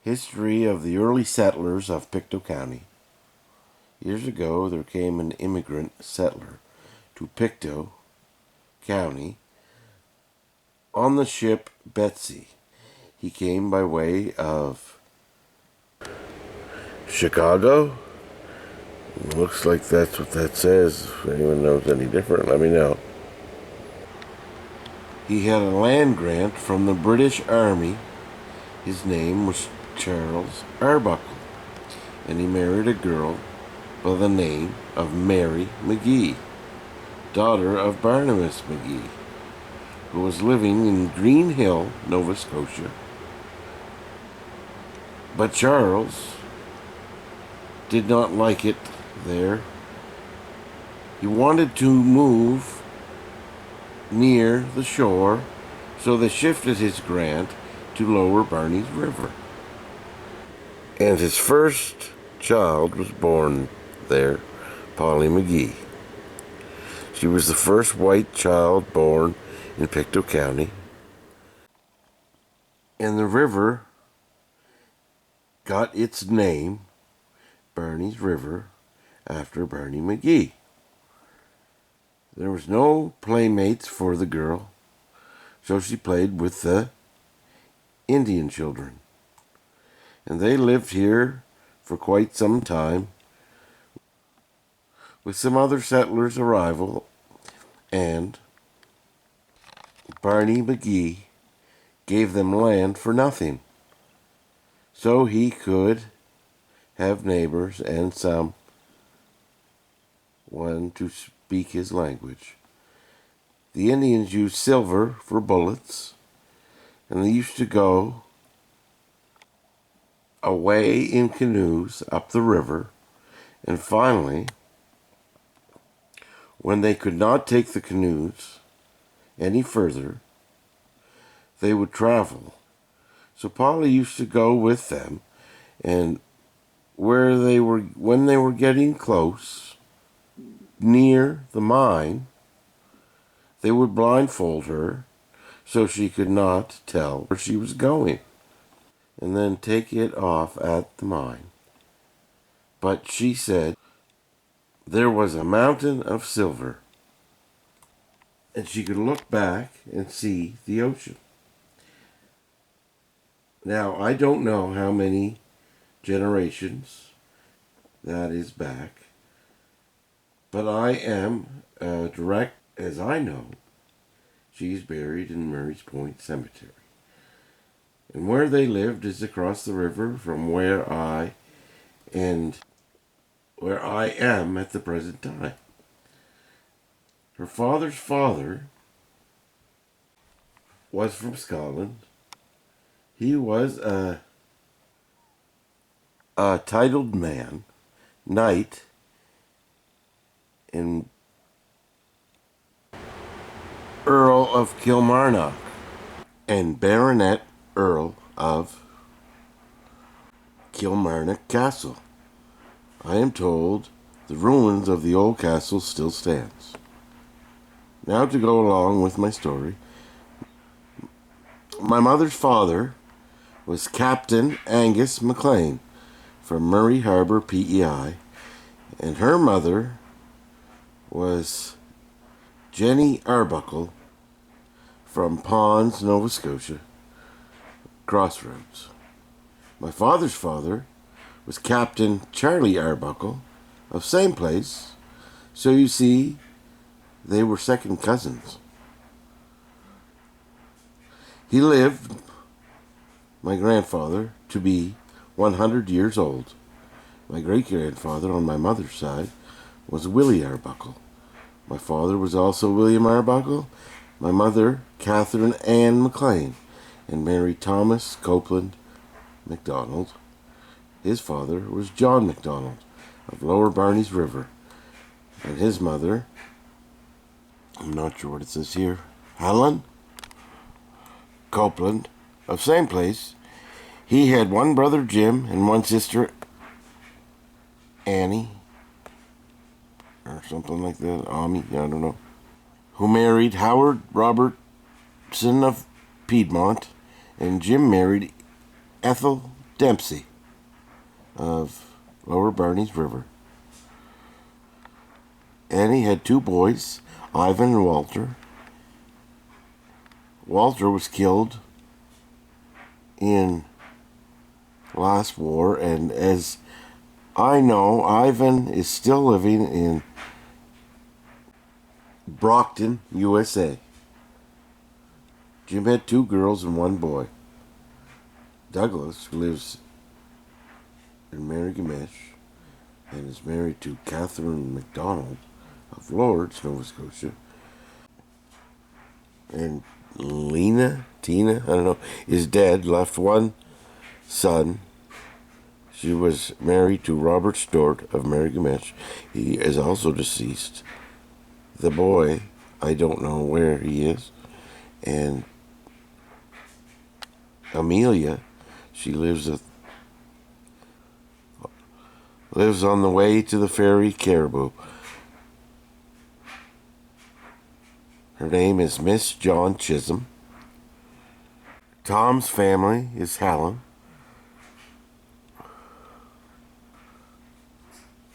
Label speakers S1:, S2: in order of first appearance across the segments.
S1: History of the early settlers of Pictou County. Years ago, there came an immigrant settler to Pictou County on the ship Betsy. He came by way of Chicago. Looks like that's what that says. If anyone knows any different, let me know. He had a land grant from the British Army. His name was Charles Arbuckle, and he married a girl by the name of Mary McGee, daughter of Barnabas McGee, who was living in Green Hill, Nova Scotia. But Charles did not like it there. He wanted to move near the shore, so they shifted his grant to Lower Barney's River. And his first child was born there, Polly McGee. She was the first white child born in Pictou County. And the river got its name, Barney's River, after Barney McGee. There was no playmates for the girl, so she played with the Indian children. And they lived here for quite some time. With some other settlers' arrival, and Barney McGee gave them land for nothing, so he could have neighbors and someone to speak his language. The Indians used silver for bullets, and they used to go away in canoes up the river, and finally, when they could not take the canoes any further, they would travel. So Polly used to go with them, and when they were getting close, near the mine, they would blindfold her so she could not tell where she was going, and then take it off at the mine. But she said there was a mountain of silver, and she could look back and see the ocean. Now, I don't know how many generations that is back, but I am direct as I know. She's buried in Murray's Point Cemetery. And where they lived is across the river from where I am at the present time. Her father's father was from Scotland. He was a titled man, knight, and Earl of Kilmarnock, and Baronet Earl of Kilmarnock Castle. I am told the ruins of the old castle still stands. Now to go along with my story. My mother's father was Captain Angus McLean from Murray Harbour, PEI, and her mother was Jenny Arbuckle from Ponds, Nova Scotia, Crossroads. My father's father was Captain Charlie Arbuckle of same place, so you see, they were second cousins. He lived, my grandfather, to be 100 years old. My great-grandfather on my mother's side was Willie Arbuckle. My father was also William Arbuckle. My mother, Catherine Ann McLean, and married Thomas Copeland Macdonald. His father was John Macdonald of Lower Barney's River, and his mother, I'm not sure what it says here, Helen Copeland of same place. He had one brother, Jim, and one sister, Annie, or something like that, Ami, I don't know, who married Howard Robertson of Piedmont, and Jim married Ethel Dempsey of Lower Barneys River. Annie had 2 boys, Ivan and Walter. Walter was killed in last war, and as I know, Ivan is still living in Brockton, USA. Jim had 2 girls and 1 boy. Douglas, who lives in Miramichi and is married to Catherine Macdonald of Lords, Nova Scotia. And Tina, I don't know, is dead, left 1 son. She was married to Robert Stewart of Miramichi. He is also deceased. The boy, I don't know where he is. And Amelia, she lives on the way to the ferry Caribou. Her name is Miss John Chisholm. Tom's family is Helen.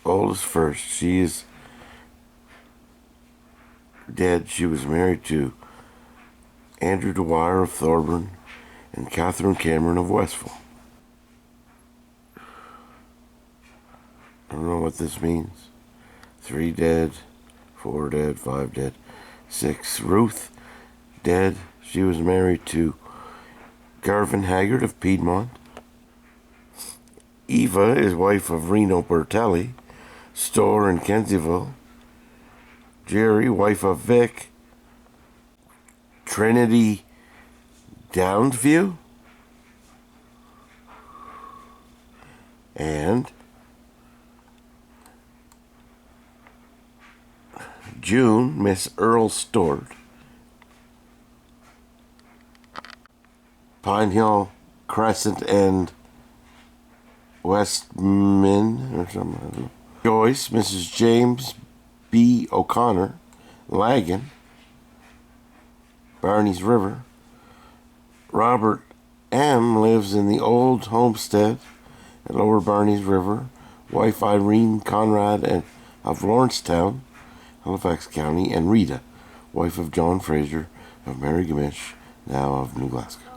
S1: Oldest first. She is dead. She was married to Andrew Dwyer of Thorburn and Catherine Cameron of Westville. I don't know what this means. 3 dead, 4 dead, 5 dead, 6. Ruth, dead. She was married to Garvin Haggard of Piedmont. Eva is wife of Reno Bertelli, store in Kensieville. Jerry, wife of Vic. Trinity Downsview. And June, Miss Earl Stewart. Pine Hill Crescent and Westmin or something, I don't know. Joyce, Mrs. James B. O'Connor, Lagan, Barneys River. Robert M. lives in the old homestead at Lower Barneys River. Wife Irene Conrad of Lawrencetown, Halifax County, and Rita, wife of John Fraser of Miramichi, now of New Glasgow.